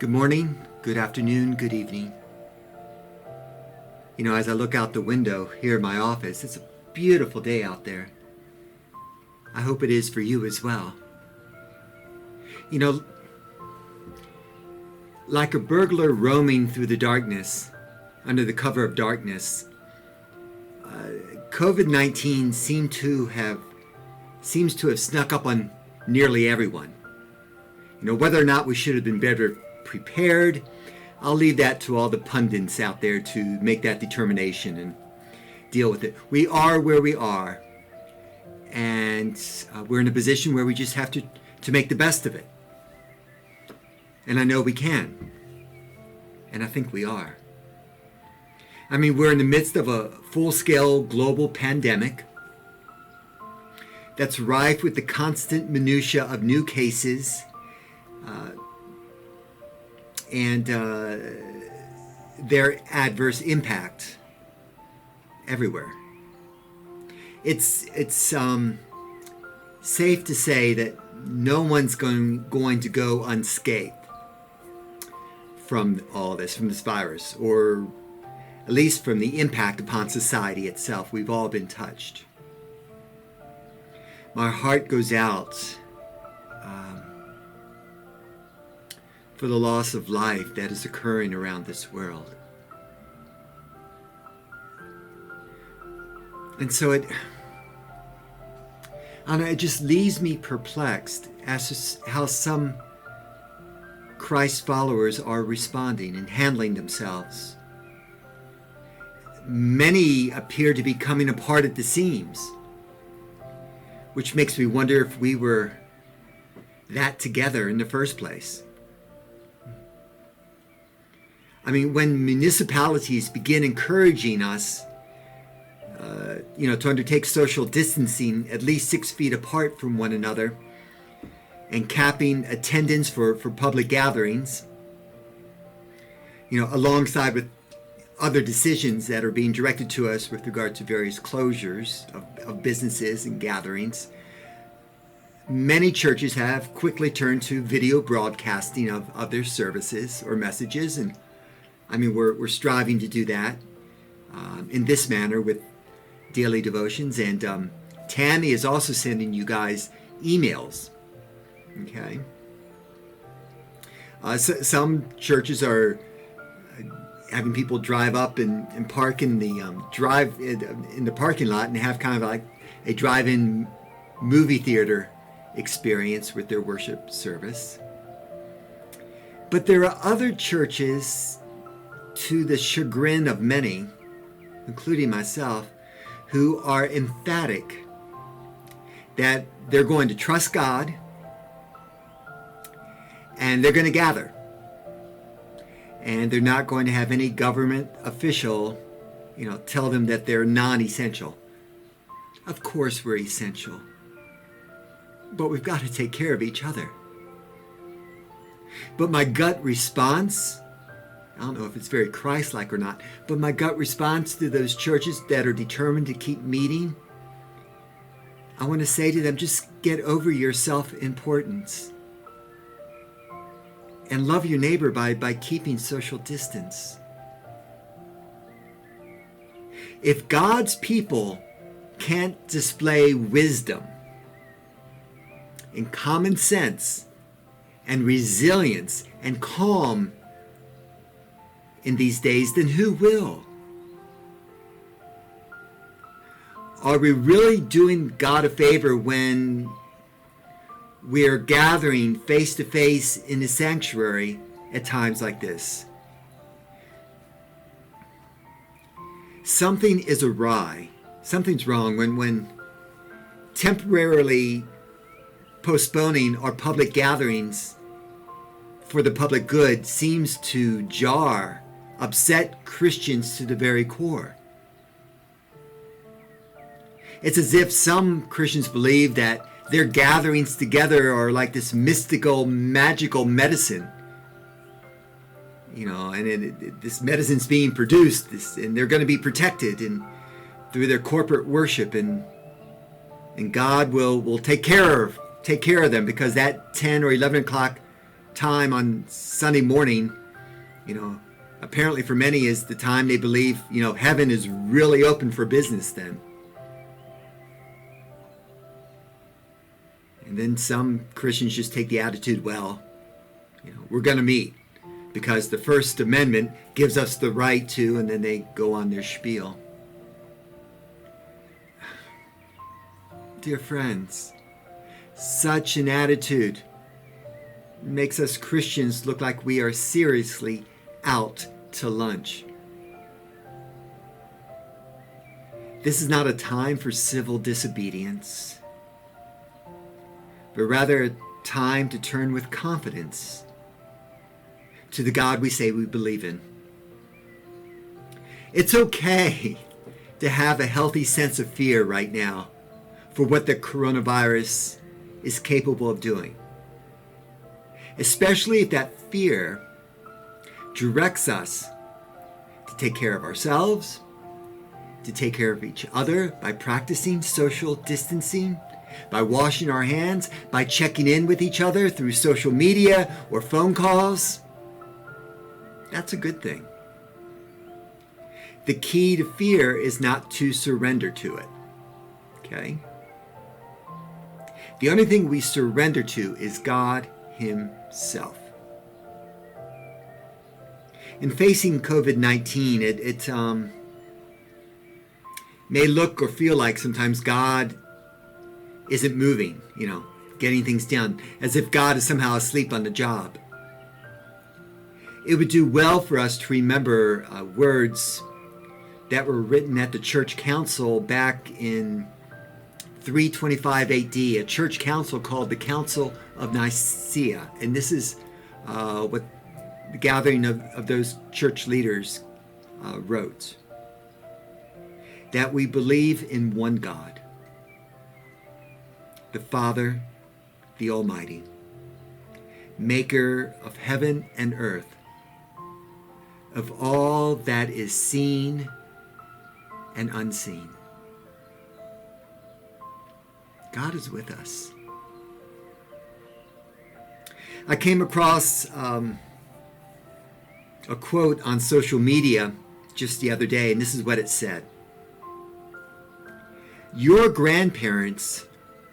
Good morning, good afternoon, good evening. You know, as I look out the window here in my office, it's a beautiful day out there. I hope it is for you as well. You know, like a burglar roaming through the darkness, under the cover of darkness, COVID-19 seems to have snuck up on nearly everyone. You know, whether or not we should have been better prepared, I'll leave that to all the pundits out there to make that determination and deal with it. We are where we are, and we're in a position where we just have to make the best of it. And I know we can, and I think we are. I mean, we're in the midst of a full-scale global pandemic that's rife with the constant minutia of new cases and their adverse impact everywhere. It's safe to say that no one's going to go unscathed from all this, from this virus, or at least from the impact upon society itself. We've all been touched. My heart goes out for the loss of life that is occurring around this world. And so it just leaves me perplexed as to how some Christ followers are responding and handling themselves. Many appear to be coming apart at the seams, which makes me wonder if we were that together in the first place. I mean, when municipalities begin encouraging us, to undertake social distancing at least 6 feet apart from one another and capping attendance for public gatherings, alongside with other decisions that are being directed to us with regard to various closures of businesses and gatherings, many churches have quickly turned to video broadcasting of their services or messages. And I mean, we're striving to do that in this manner with daily devotions. And Tammy is also sending you guys emails. Okay. Some churches are having people drive up and park in the in the parking lot and have kind of like a drive-in movie theater experience with their worship service. But there are other churches, to the chagrin of many, including myself, who are emphatic that they're going to trust God and they're going to gather. And they're not going to have any government official, tell them that they're non-essential. Of course we're essential. But we've got to take care of each other. But my gut response, I don't know if it's very Christ-like or not, but my gut response to those churches that are determined to keep meeting, I want to say to them, just get over your self-importance and love your neighbor by keeping social distance. If God's people can't display wisdom and common sense and resilience and calm in these days, then who will? Are we really doing God a favor when we're gathering face to face in the sanctuary at times like this? Something is awry. Something's wrong when temporarily postponing our public gatherings for the public good seems to upset Christians to the very core. It's as if some Christians believe that their gatherings together are like this mystical, magical medicine. And this medicine's being produced, and they're going to be protected through their corporate worship, and God will take care of them, because that 10 or 11 o'clock time on Sunday morning, apparently for many is the time they believe, heaven is really open for business then. And then some Christians just take the attitude, well, we're going to meet because the First Amendment gives us the right to, and then they go on their spiel. Dear friends, such an attitude makes us Christians look like we are seriously out to lunch. This is not a time for civil disobedience, but rather a time to turn with confidence to the God we say we believe in. It's okay to have a healthy sense of fear right now for what the coronavirus is capable of doing, especially if that fear directs us to take care of ourselves, to take care of each other by practicing social distancing, by washing our hands, by checking in with each other through social media or phone calls. That's a good thing. The key to fear is not to surrender to it. Okay? The only thing we surrender to is God Himself. In facing COVID-19, it may look or feel like sometimes God isn't moving, getting things done, as if God is somehow asleep on the job. It would do well for us to remember words that were written at the church council back in 325 AD, a church council called the Council of Nicaea. And this is what the gathering of those church leaders wrote. That we believe in one God, the Father, the Almighty, maker of heaven and earth, of all that is seen and unseen. God is with us. I came across a quote on social media just the other day, and this is what it said. Your grandparents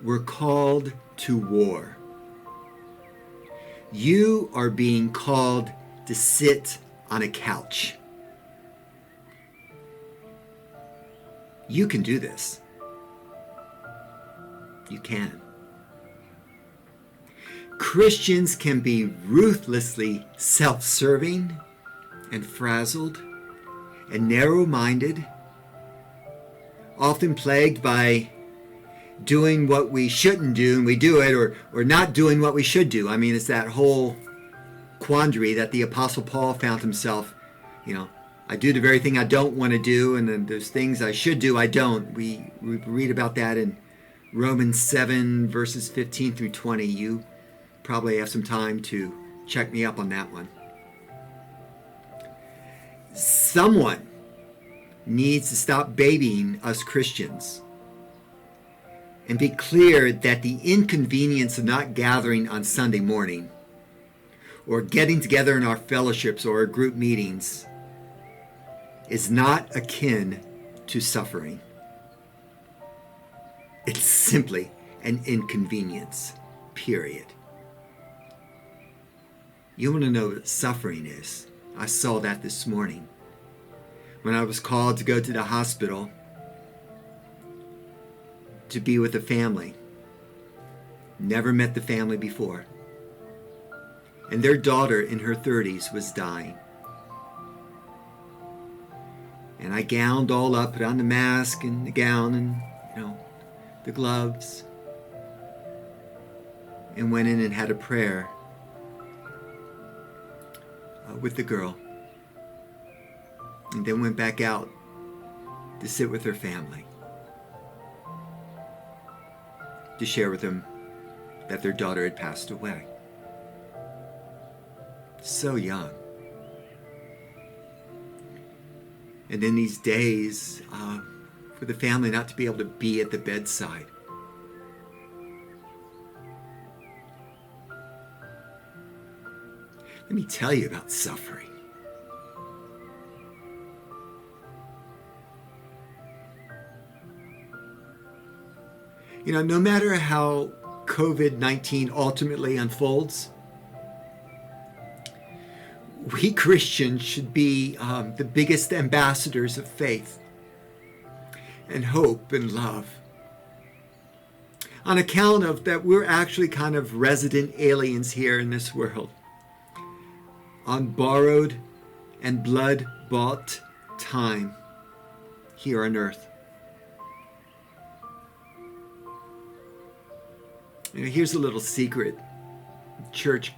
were called to war. You are being called to sit on a couch. You can do this. You can. Christians can be ruthlessly self-serving and frazzled and narrow-minded, often plagued by doing what we shouldn't do and we do it, or not doing what we should do. I mean, it's that whole quandary that the Apostle Paul found himself, I do the very thing I don't want to do, and then there's things I should do I don't. We read about that in Romans 7 verses 15 through 20. You probably have some time to check me up on that one. Someone needs to stop babying us Christians and be clear that the inconvenience of not gathering on Sunday morning or getting together in our fellowships or our group meetings is not akin to suffering. It's simply an inconvenience, period. You want to know what suffering is? I saw that this morning when I was called to go to the hospital to be with a family. Never met the family before. And their daughter in her 30s was dying. And I gowned all up, put on the mask and the gown and, the gloves, and went in and had a prayer with the girl. And then went back out to sit with her family, to share with them that their daughter had passed away. So young. And in these days, for the family not to be able to be at the bedside. Let me tell you about suffering. No matter how COVID-19 ultimately unfolds, we Christians should be the biggest ambassadors of faith and hope and love, on account of that we're actually kind of resident aliens here in this world, on borrowed and blood-bought time here on earth. Here's a little secret the church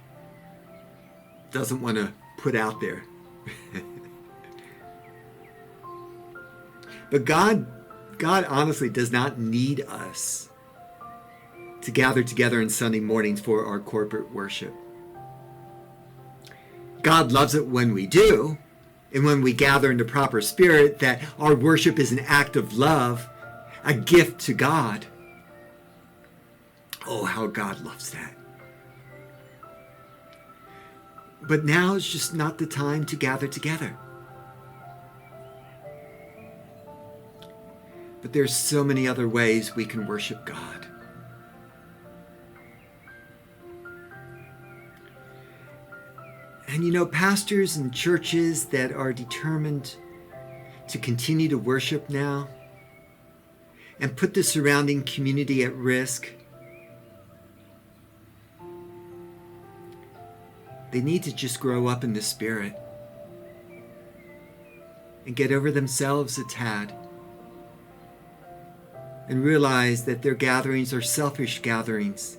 doesn't want to put out there. But God honestly does not need us to gather together on Sunday mornings for our corporate worship. God loves it when we do, and when we gather in the proper spirit, that our worship is an act of love, a gift to God. Oh, how God loves that. But now is just not the time to gather together. But there's so many other ways we can worship God. And pastors and churches that are determined to continue to worship now and put the surrounding community at risk, they need to just grow up in the Spirit and get over themselves a tad and realize that their gatherings are selfish gatherings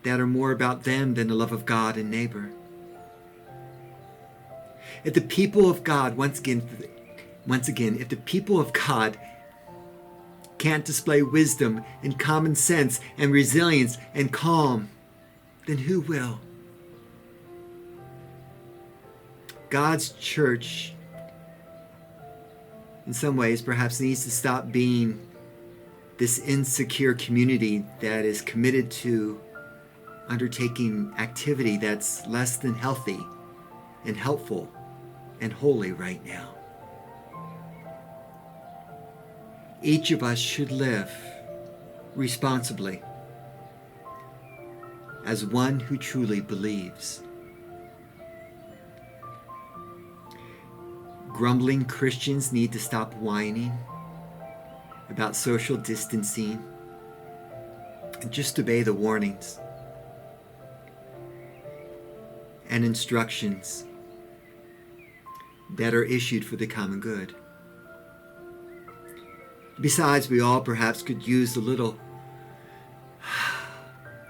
that are more about them than the love of God and neighbor. If the people of God, once again, if the people of God can't display wisdom and common sense and resilience and calm, then who will? God's church, in some ways, perhaps needs to stop being this insecure community that is committed to undertaking activity that's less than healthy and helpful and holy right now. Each of us should live responsibly as one who truly believes. Grumbling Christians need to stop whining about social distancing and just obey the warnings and instructions that are issued for the common good. Besides, we all perhaps could use a little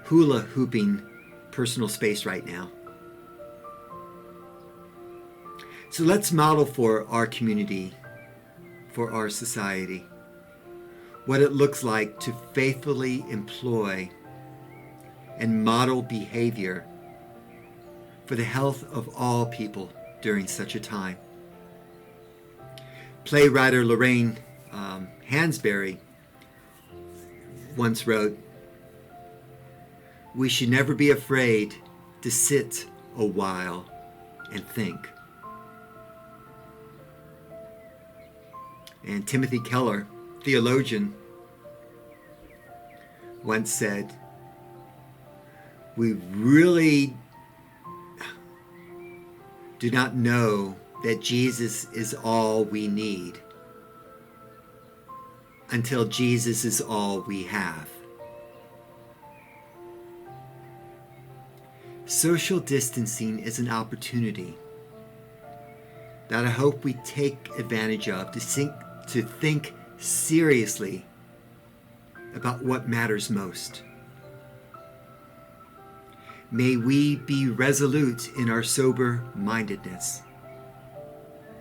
hula hooping personal space right now. So let's model for our community, for our society, what it looks like to faithfully employ and model behavior for the health of all people during such a time. Playwright Lorraine Hansberry once wrote, "We should never be afraid to sit a while and think." And Timothy Keller, theologian, once said, "We really do not know that Jesus is all we need until Jesus is all we have." Social distancing is an opportunity that I hope we take advantage of to think seriously about what matters most. May we be resolute in our sober-mindedness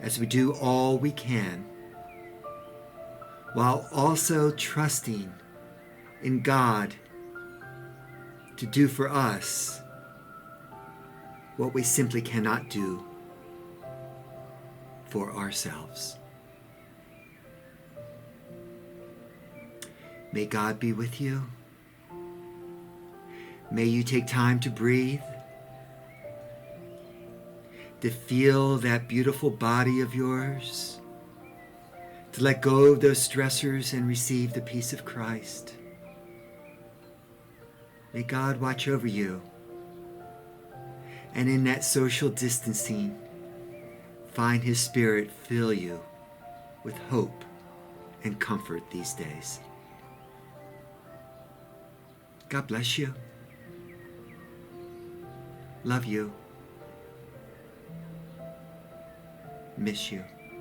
as we do all we can, while also trusting in God to do for us what we simply cannot do for ourselves. May God be with you. May you take time to breathe to feel that beautiful body of yours, to let go of those stressors and receive the peace of Christ. May God watch over you. And in that social distancing, find His Spirit fill you with hope and comfort these days. God bless you. Love you. Miss you.